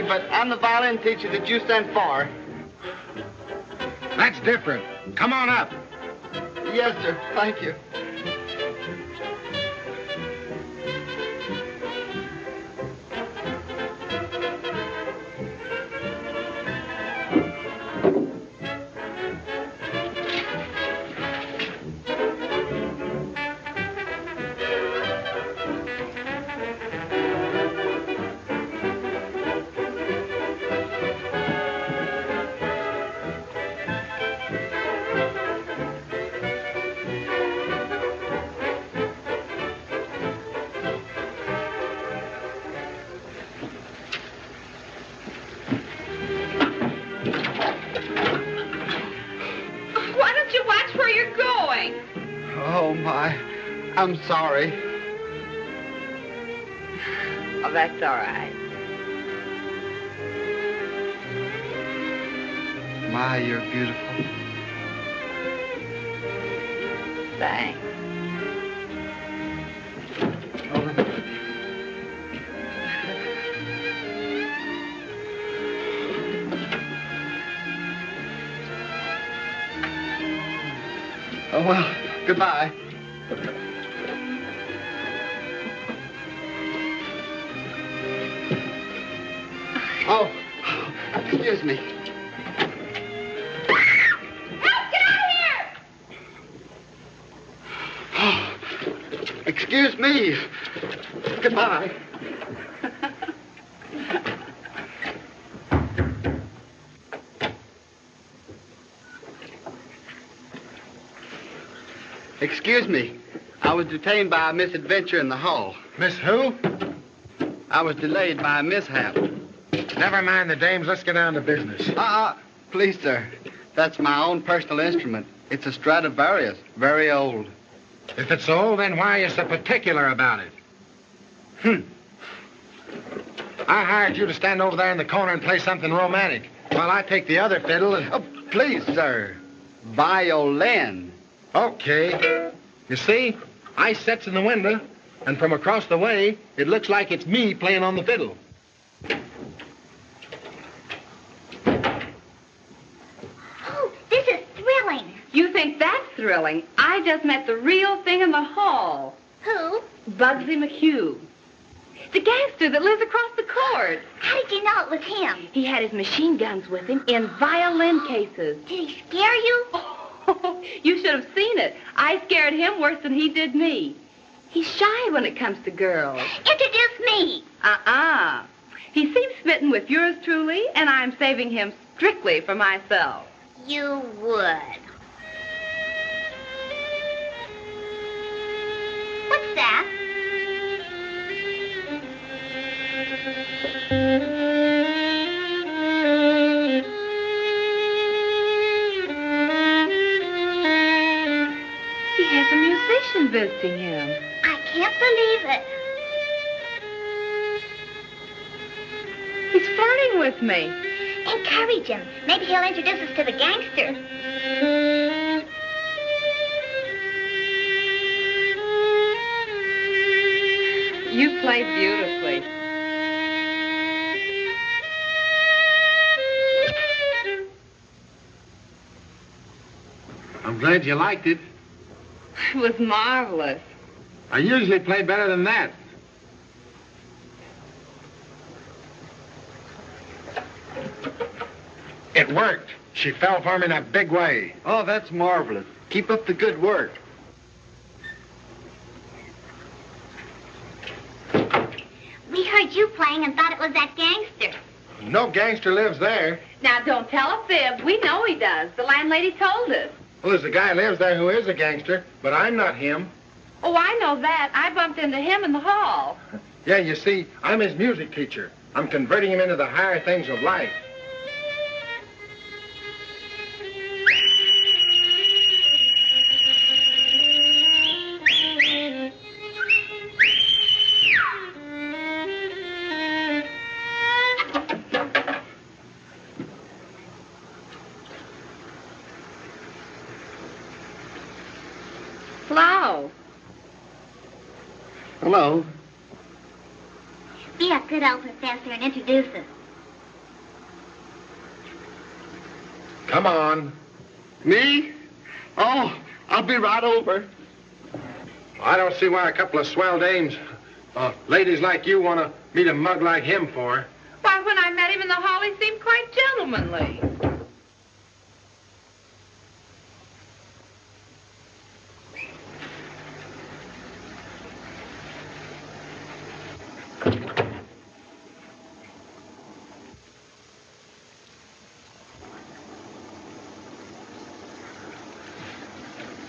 me, but I'm the violin teacher that you sent for. That's different. Come on up. Yes, sir. Thank you. Oh, my. I'm sorry. Oh, that's all right. My, you're beautiful. Thanks. Oh, well, goodbye. Oh, excuse me. Help! Get out of here! Oh, excuse me. Goodbye. Excuse me. I was detained by a misadventure in the hall. Miss who? I was delayed by a mishap. Never mind the dames. Let's get down to business. Please, sir. That's my own personal instrument. It's a Stradivarius, very old. If it's old, then why are you so particular about it? I hired you to stand over there in the corner and play something romantic while I take the other fiddle and... Oh, please, sir. Violin. Okay. You see, I sets in the window, and from across the way, it looks like it's me playing on the fiddle. Oh, this is thrilling. You think that's thrilling? I just met the real thing in the hall. Who? Bugsy McHugh. The gangster that lives across the court. How did you know it was him? He had his machine guns with him in violin cases. Did he scare you? Oh, you should have seen it. I scared him worse than he did me. He's shy when it comes to girls. Introduce me. He seems smitten with yours truly, and I'm saving him strictly for myself. You would. What's that? He has a musician visiting him. I can't believe it. He's flirting with me. Encourage him. Maybe he'll introduce us to the gangster. You play beautifully. I'm glad you liked it. It was marvelous. I usually play better than that. It worked. She fell for me in a big way. Oh, that's marvelous. Keep up the good work. We heard you playing and thought it was that gangster. No gangster lives there. Now, don't tell a fib. We know he does. The landlady told us. Well, there's a guy lives there who is a gangster, but I'm not him. Oh, I know that. I bumped into him in the hall. Yeah, you see, I'm his music teacher. I'm converting him into the higher things of life. Hello. Hello. Be a good old professor and introduce us. Come on. Me? Oh, I'll be right over. I don't see why a couple of swell dames, ladies like you, want to meet a mug like him for. Why, when I met him in the hall, he seemed quite gentlemanly.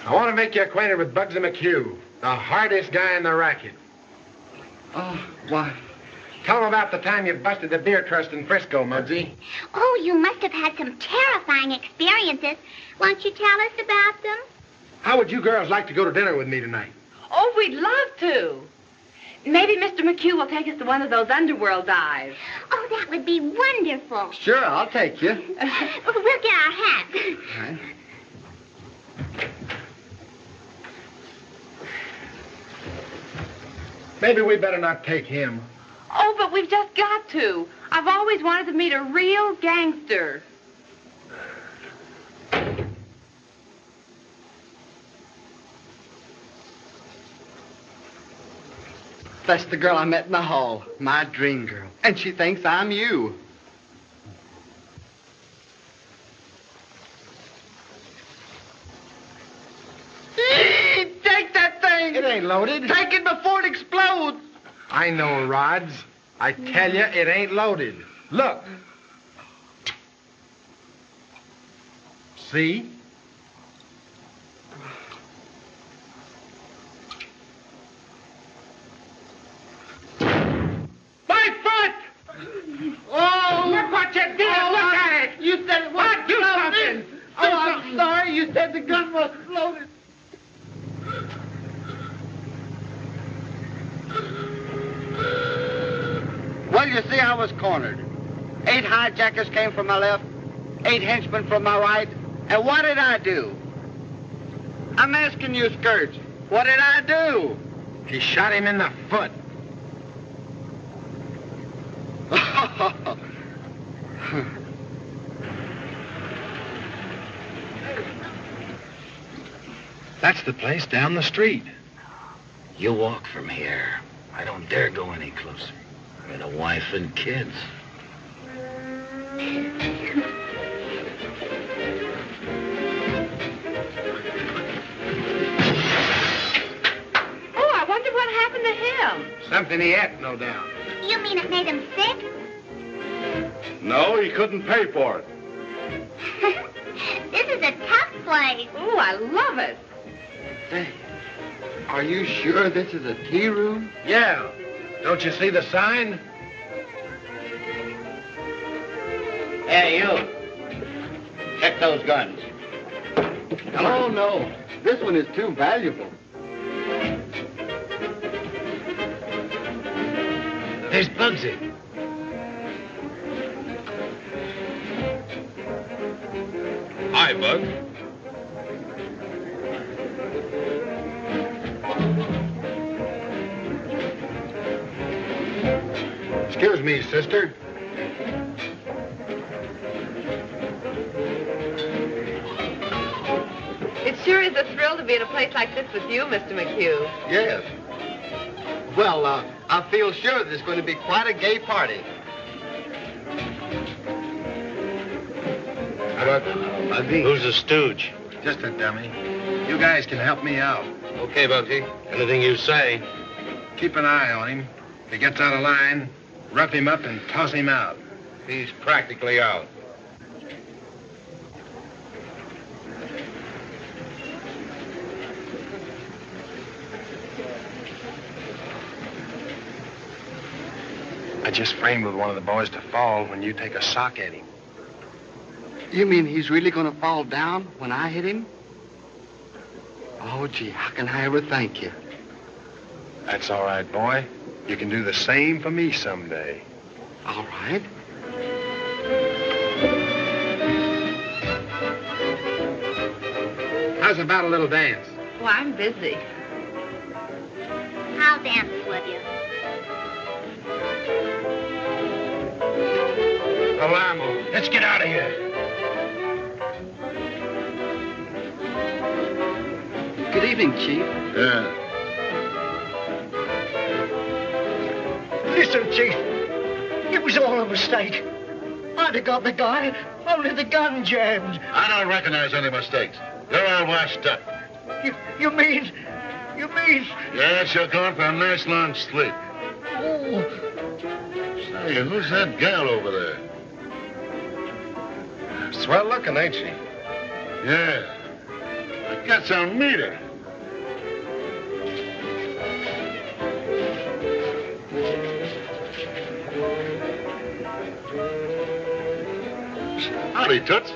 I want to make you acquainted with Bugsy McHugh, the hardest guy in the racket. Oh, why? Tell him about the time you busted the beer trust in Frisco, Muggsy. Oh, you must have had some terrifying experiences. Won't you tell us about them? How would you girls like to go to dinner with me tonight? Oh, we'd love to. Maybe Mr. McHugh will take us to one of those Underworld dives. Oh, that would be wonderful. Sure, I'll take you. We'll get our hats. All right. Maybe we better not take him. Oh, but we've just got to. I've always wanted to meet a real gangster. That's the girl I met in the hall. My dream girl. And she thinks I'm you. Take that thing! It ain't loaded. Take it before it explodes! I know, Rods. I tell you, it ain't loaded. Look. See? My foot! Oh! Look what you did! Oh, Look at it! You said it wasn't Do loaded. something! Oh, I'm sorry. You said the gun wasn't loaded. Well, you see, I was cornered. 8 hijackers came from my left, 8 henchmen from my right, and what did I do? I'm asking you, Skirts, what did I do? He shot him in the foot. That's the place down the street. You walk from here. I don't dare go any closer. I'm a wife and kids. Oh, I wonder what happened to him. Something he ate, no doubt. You mean it made him sick? No, he couldn't pay for it. This is a tough place. Oh, I love it. Say, are you sure this is a tea room? Yeah. Don't you see the sign? Hey, you. Check those guns. Oh, no. This one is too valuable. There's Bugsy. Hi, Bug. Excuse me, sister. It sure is a thrill to be in a place like this with you, Mr. McHugh. Yes. Well, I feel sure there's going to be quite a gay party. How about Bugsy? Who's the stooge? Just a dummy. You guys can help me out. Okay, Bugsy. Anything you say. Keep an eye on him. If he gets out of line, rough him up and toss him out. He's practically out. I just framed with one of the boys to fall when you take a sock at him. You mean he's really going to fall down when I hit him? Oh, gee, how can I ever thank you? That's all right, boy. You can do the same for me someday. All right. How's about a little dance? Well, I'm busy. I'll dance with you. Alarmo. Let's get out of here. Good evening, Chief. Yeah. Listen, Chief. It was all a mistake. I'd have got the guy, only the gun jammed. I don't recognize any mistakes. You're all washed up. You mean... Yes, you're going for a nice long sleep. Oh, Say, who's that gal over there? Swell looking, ain't she? Yeah. I guess I'll meet her. Howdy, Toots.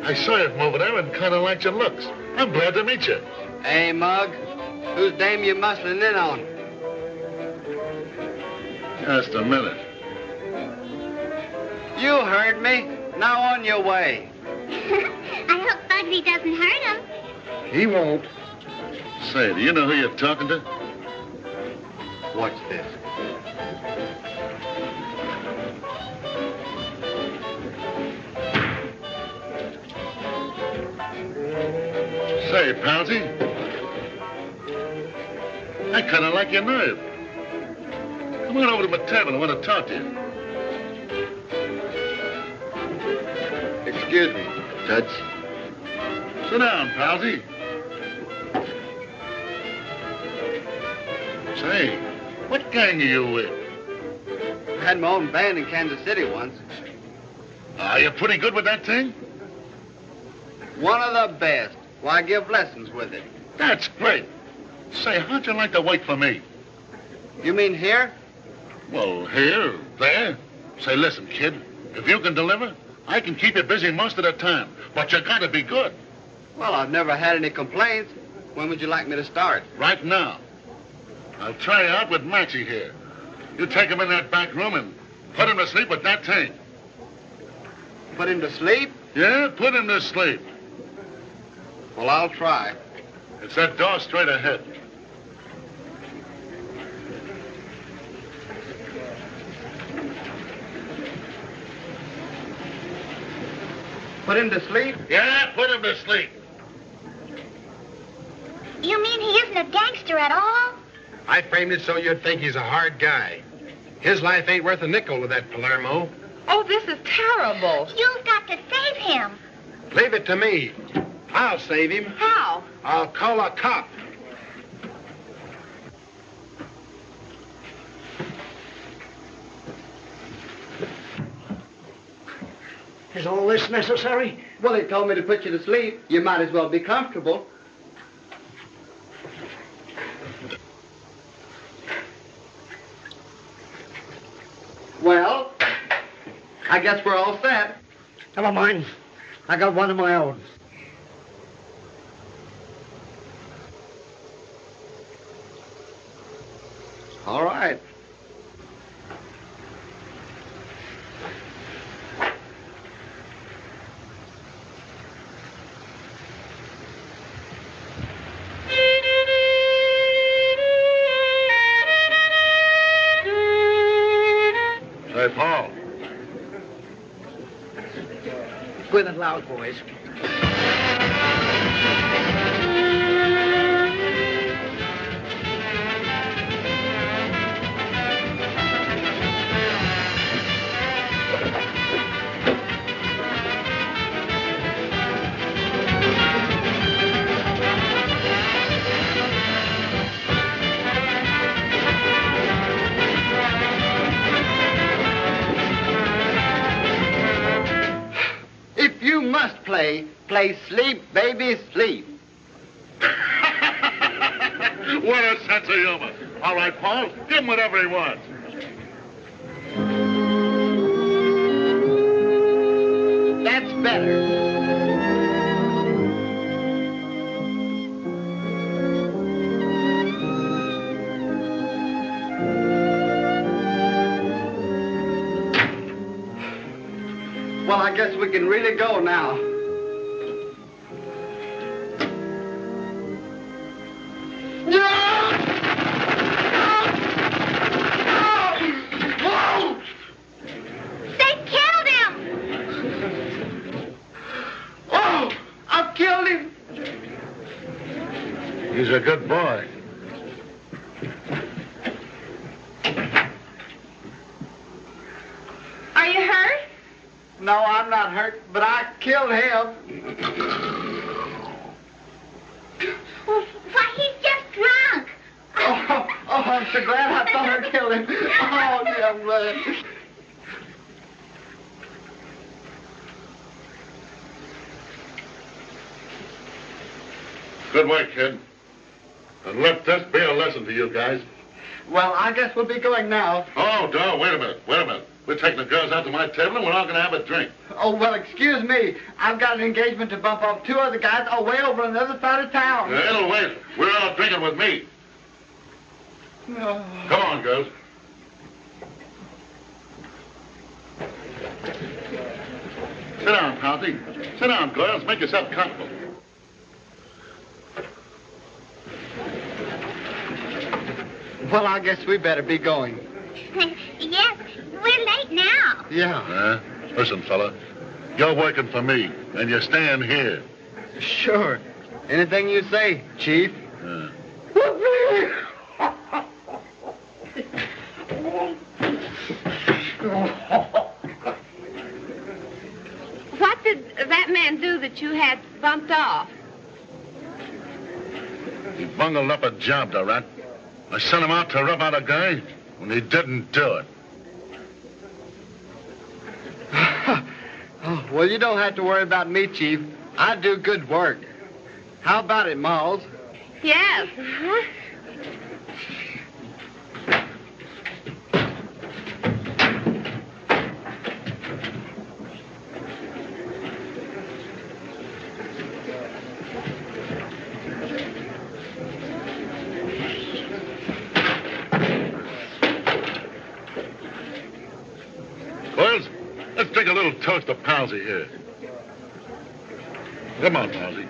I saw you from over there and kind of liked your looks. I'm glad to meet you. Hey, Mug. Whose dame you muscling in on? Just a minute. You heard me. Now on your way. I hope Bugsy doesn't hurt him. He won't. Say, do you know who you're talking to? What's this? Say, Palsy. I kind of like your nerve. Come on over to my table. I want to talk to you. Excuse me, Toots. Sit down, Palsy. Say, what gang are you with? I had my own band in Kansas City once. Are you pretty good with that thing? One of the best. Why, I give lessons with it. That's great. Say, how'd you like to wait for me? You mean here? Well, here, there. Say, listen, kid, if you can deliver, I can keep you busy most of the time, but you gotta be good. Well, I've never had any complaints. When would you like me to start? Right now. I'll try you out with Maxie here. You take him in that back room and put him to sleep with that thing. Put him to sleep? Yeah, put him to sleep. Well, I'll try. It's that door straight ahead. Put him to sleep? Yeah, put him to sleep. You mean he isn't a gangster at all? I framed it so you'd think he's a hard guy. His life ain't worth a nickel with that Palermo. Oh, this is terrible. You've got to save him. Leave it to me. I'll save him. How? I'll call a cop. is all this necessary? Well, he told me to put you to sleep. You might as well be comfortable. Well, I guess we're all set. Never mind. I got one of my own. All right. Say, Paul. Good and loud, boys. If you must play sleep, baby, sleep. What a sense of humor. All right, Paul, give him whatever he wants. That's better. Well, I guess we can really go now. They killed him! Oh, I've killed him. He's a good boy. Are you hurt? No, I'm not hurt, but I killed him. Why, he's just drunk. Oh, I'm so glad I thought I killed him. Oh, gee, I'm glad. Good work, kid. And let this be a lesson to you guys. Well, I guess we'll be going now. Oh, no, wait a minute. We're taking the girls out to my table and we're all going to have a drink. Oh, well, excuse me. I've got an engagement to bump off 2 other guys way over on the other side of town. It'll wait. We're all drinking with me. Oh. Come on, girls. Sit down, Pouncey. Sit down, girls. Make yourself comfortable. Well, I guess we better be going. Yes, we're late now. Yeah. Listen, fella. You're working for me, and you're staying here. Sure. Anything you say, Chief. What did that man do that you had bumped off? He bungled up a job, the rat. I sent him out to rub out a guy, and he didn't do it. Oh, well, you don't have to worry about me, Chief. I do good work. How about it, Miles? Yes. Boys, let's drink a little toast to Pouncey here. Come on, Pouncey.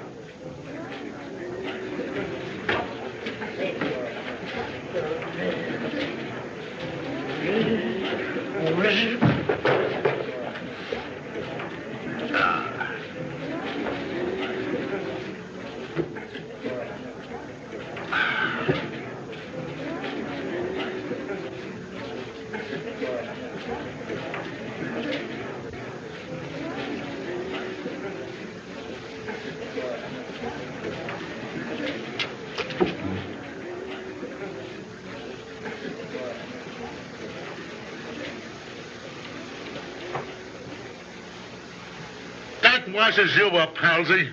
That washes you up, Pouncey.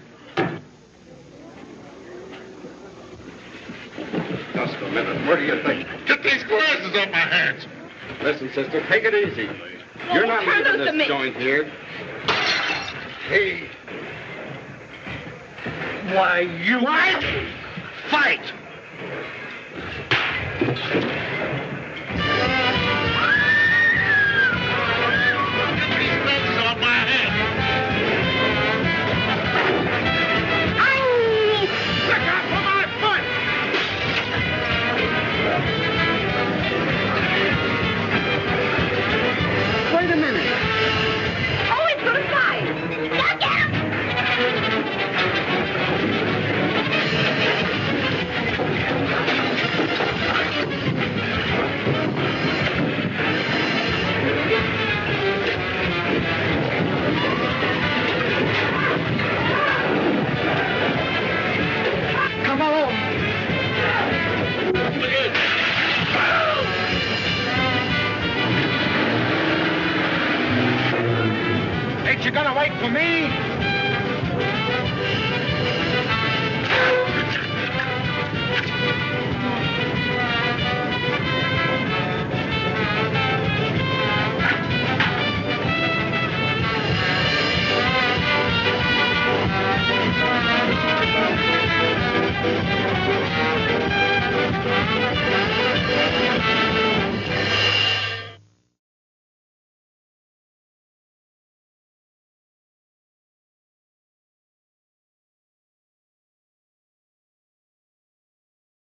Just a minute. Where do you think? Get these glasses off my hands. Listen, sister, take it easy. You're not Turn leaving those to this me. joint here. Hey. Why, you... Fight!